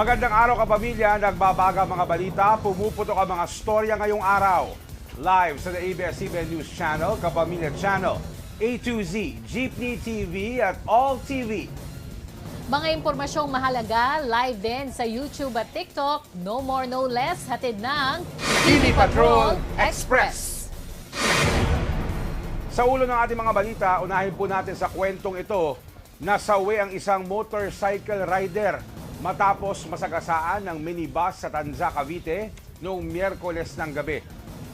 Magandang araw kapamilya, nagbabaga mga balita, pumuputok ang mga storya ngayong araw. Live sa ABS-CBN News Channel, Kapamilya Channel, A to Z, Jeepney TV at All TV. Mga impormasyong mahalaga, live din sa YouTube at TikTok, no more no less, hatid ng TV Patrol Express. Sa ulo ng ating mga balita, unahin po natin sa kwentong ito, nasawi ang isang motorcycle rider matapos masagasaan ng minibus sa Tanza, Cavite noong Miyerkules ng gabi.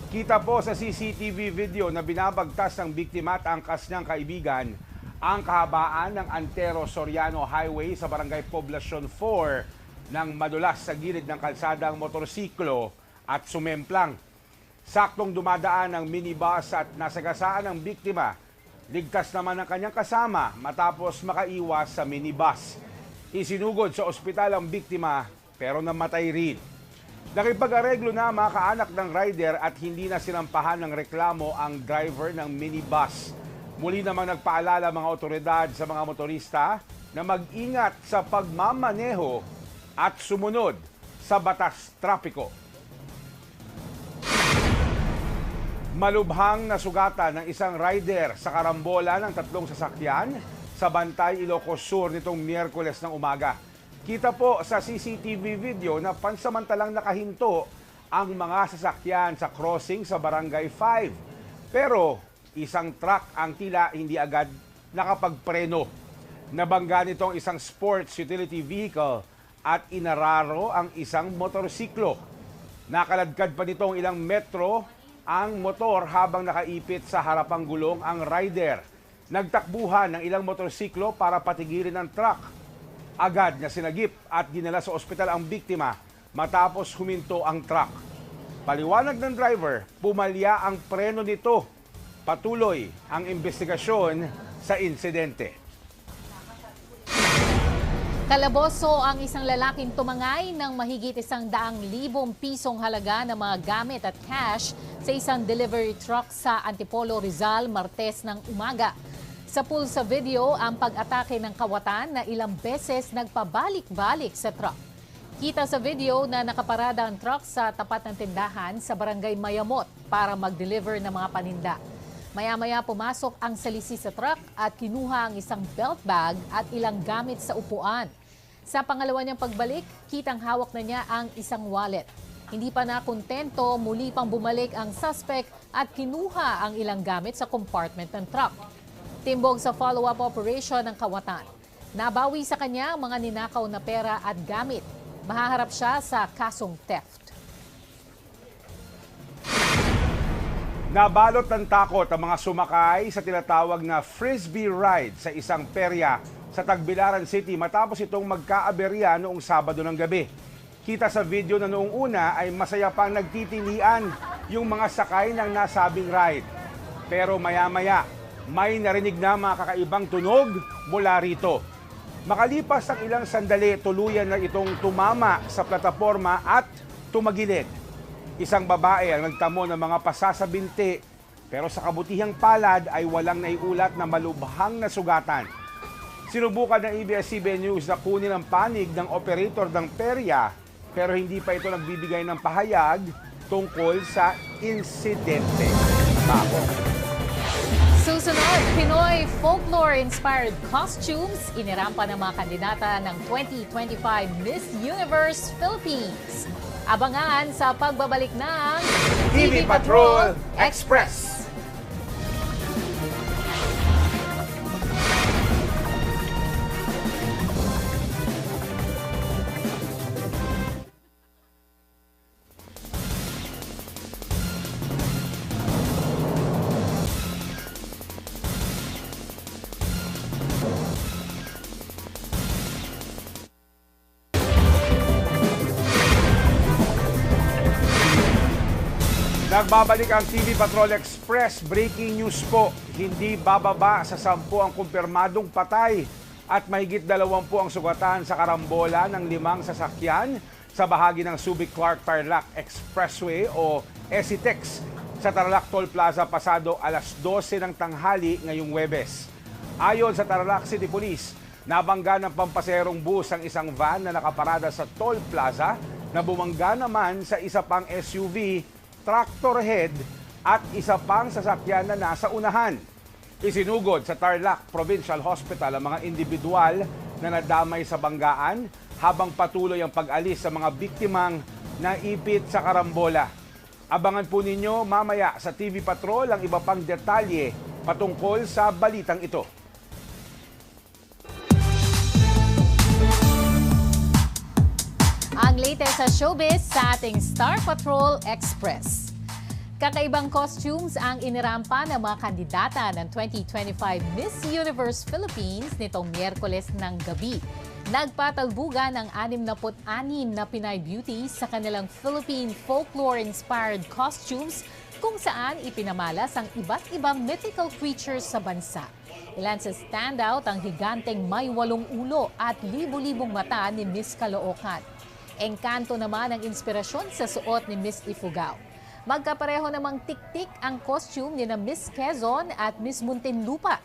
Kita po sa CCTV video na binabagtas ng biktima at angkas niyang kaibigan ang kahabaan ng Antero Soriano Highway sa Barangay Poblacion 4 nang madulas sa gilid ng kalsadang motorsiklo at sumemplang. Saktong dumadaan ang minibus at nasagasaan ng biktima. Ligtas naman ang kanyang kasama matapos makaiwas sa minibus. Isinugod sa ospital ang biktima pero namatay rin. Nakipag-areglo na mga kaanak ng rider at hindi na sinampahan ng reklamo ang driver ng minibus. Muli namang nagpaalala mga otoridad sa mga motorista na mag-ingat sa pagmamaneho at sumunod sa batas trapiko. Malubhang nasugatan ng isang rider sa karambola ng tatlong sasakyan sa Bantay, Ilocos Sur nitong Miyerkules ng umaga. Kita po sa CCTV video na pansamantalang nakahinto ang mga sasakyan sa crossing sa Barangay 5. Pero isang truck ang tila hindi agad nakapagpreno. Nabangga nitong isang sports utility vehicle at inararo ang isang motorsiklo. Nakaladkad pa nitong ilang metro ang motor habang nakaipit sa harapang gulong ang rider. Nagtakbuhan ng ilang motorsiklo para patigilin ang truck. Agad na sinagip at dinala sa ospital ang biktima matapos huminto ang truck. Paliwanag ng driver, pumalya ang preno nito. Patuloy ang investigasyon sa insidente. Kalaboso ang isang lalaking tumangay ng mahigit 100,000 pisong halaga ng mga gamit at cash sa isang delivery truck sa Antipolo, Rizal, Martes ng umaga. Sa pool sa video, ang pag-atake ng kawatan na ilang beses nagpabalik-balik sa truck. Kita sa video na nakaparada ang truck sa tapat ng tindahan sa Barangay Mayamot para mag-deliver ng mga paninda. Maya-maya pumasok ang salisi sa truck at kinuha ang isang belt bag at ilang gamit sa upuan. Sa pangalawa niyang pagbalik, kitang hawak na niya ang isang wallet. Hindi pa nakontento, muli pang bumalik ang suspect at kinuha ang ilang gamit sa compartment ng truck. Timbog sa follow-up operation ng kawatan. Nabawi sa kanya ang mga ninakaw na pera at gamit. Mahaharap siya sa kasong theft. Nabalot ng takot ang mga sumakay sa tinatawag na frisbee ride sa isang perya sa Tagbilaran City matapos itong magkaaberya noong Sabado ng gabi. Kita sa video na noong una ay masaya pang nagtitilian yung mga sakay ng nasabing ride. Pero maya-maya, may narinig na mga kakaibang tunog mula rito. Makalipas ang ilang sandali, tuluyan na itong tumama sa plataporma at tumagilid. Isang babae ang nagtamo ng mga pasa sa binti, pero sa kabutihang palad ay walang naiulat na malubhang na sugatan. Sinubukan ng ABS-CBN News na kunin ang panig ng operator ng perya, pero hindi pa ito nagbibigay ng pahayag tungkol sa insidente. Susunod, Pinoy folklore-inspired costumes inirampa ng mga kandidata ng 2025 Miss Universe Philippines. Abangan sa pagbabalik ng TV Patrol Express. Nagbabalik ang TV Patrol Express. Breaking news po, hindi bababa sa 10 ang kumpirmadong patay at mahigit 20 ang sugatan sa karambola ng 5 sasakyan sa bahagi ng Subic-Clark-Tarlac Expressway o SCTEX sa Tarlac Toll Plaza pasado alas 12 ng tanghali ngayong Huwebes. Ayon sa Tarlac City Police, Nabangga ng pampaserong bus ang isang van na nakaparada sa toll plaza na bumangga naman sa isa pang SUV, tractor head at isa pang sasakyan na nasa unahan. Isinugod sa Tarlac Provincial Hospital ang mga individual na nadamay sa banggaan habang patuloy ang pag-alis sa mga biktimang naipit sa karambola. Abangan po ninyo mamaya sa TV Patrol ang iba pang detalye patungkol sa balitang ito. Ang latest sa showbiz sa ating Star Patrol Express. Kakaibang costumes ang inirampa ng mga kandidata ng 2025 Miss Universe Philippines nitong Miyerkules ng gabi. Nagpatalbugan ang 66 na Pinay beauties sa kanilang Philippine folklore-inspired costumes kung saan ipinamalas ang iba't ibang mythical creatures sa bansa. Ilan sa standout ang higanteng may 8 ulo at libo-libong mata ni Miss Caloocan. Engkanto naman ang inspirasyon sa suot ni Miss Ifugao. Magkapareho namang tik-tik ang costume ni na Miss Quezon at Miss Muntinlupa.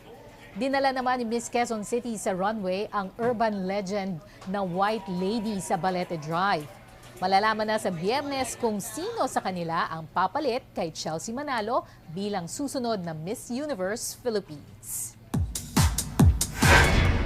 Dinala naman ni Miss Quezon City sa runway ang urban legend na White Lady sa Balete Drive. Malalaman na sa Biyernes kung sino sa kanila ang papalit kay Chelsea Manalo bilang susunod na Miss Universe Philippines.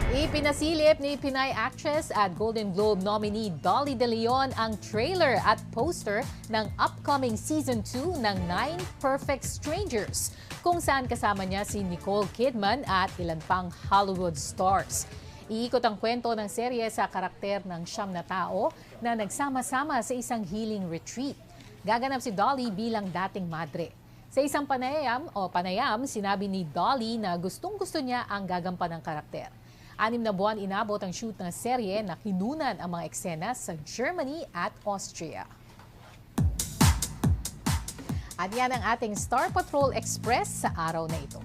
Ipinasilip ni Pinay actress at Golden Globe nominee Dolly De Leon ang trailer at poster ng upcoming Season 2 ng 9 Perfect Strangers, kung saan kasama niya si Nicole Kidman at ilan pang Hollywood stars. Iikot ang kwento ng serye sa karakter ng 9 na tao na nagsama-sama sa isang healing retreat. Gaganap si Dolly bilang dating madre. Sa isang panayam, sinabi ni Dolly na gustong-gusto niya ang gagampan ng karakter. 6 na buwan inabot ang shoot ng serye na kinunan ang mga eksena sa Germany at Austria. At yan ang ating Star Patrol Express sa araw na ito.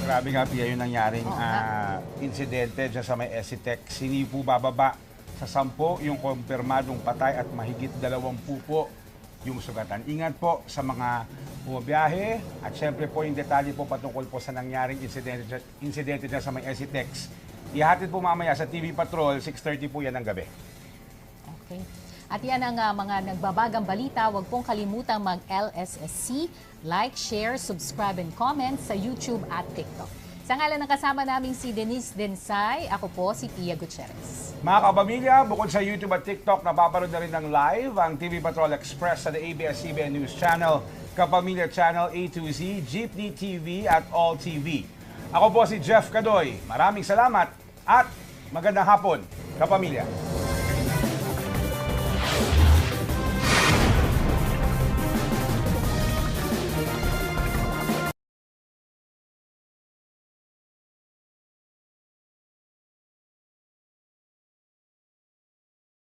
Grabe nga, Pia, yung nangyaring insidente dyan sa may Esitec. Hindi po bababa sa 10 yung kumpirmadong patay at mahigit 20 po yung sugatan. Ingat po sa mga bumabiyahe at syempre po yung detalye po patungkol po sa nangyaring insidente dyan sa may Esitex. Ihatid po mamaya sa TV Patrol, 6:30 po yan ng gabi. Okay. At yan ang mga nagbabagang balita. Huwag pong kalimutang mag-LSSC, like, share, subscribe, and comment sa YouTube at TikTok. Sa ngalan ng kasama namin si Denise Densay, ako po si Pia Gutierrez. Mga kapamilya, bukod sa YouTube at TikTok, napapanood na rin ng live ang TV Patrol Express sa the ABS-CBN News Channel, Kapamilya Channel A to Z, Jeepney TV at All TV. Ako po si Jeff Cadoy. Maraming salamat at magandang hapon, kapamilya.